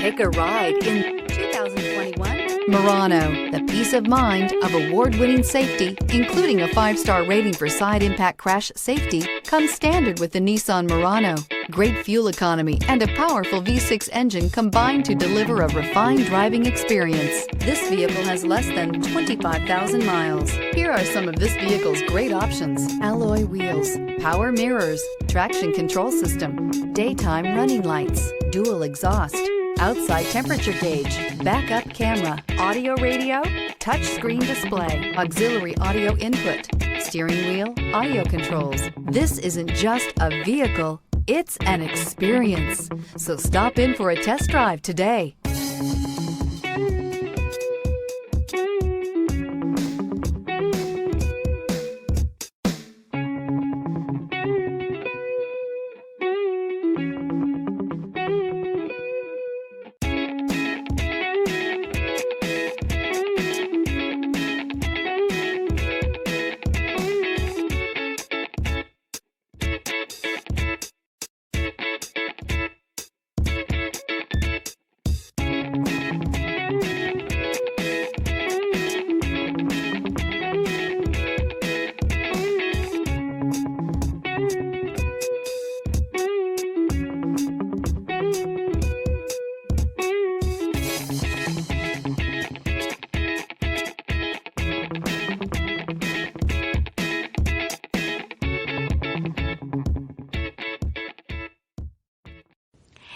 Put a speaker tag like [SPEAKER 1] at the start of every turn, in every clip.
[SPEAKER 1] Take a ride in 2021 Murano. The peace of mind of award-winning safety, including a 5-star rating for side impact crash safety, comes standard with the Nissan Murano. Great fuel economy and a powerful V6 engine combine to deliver a refined driving experience. This vehicle has less than 25,000 miles. Here are some of this vehicle's great options: alloy wheels, power mirrors, traction control system, daytime running lights, dual exhaust, outside temperature gauge, backup camera, audio radio, touchscreen display, auxiliary audio input, steering wheel audio controls. This isn't just a vehicle, it's an experience. So stop in for a test drive today.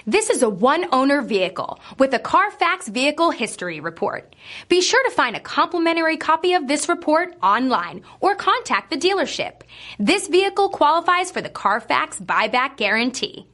[SPEAKER 2] This is a one-owner vehicle with a Carfax Vehicle History Report. Be sure to find a complimentary copy of this report online or contact the dealership. This vehicle qualifies for the Carfax Buyback Guarantee.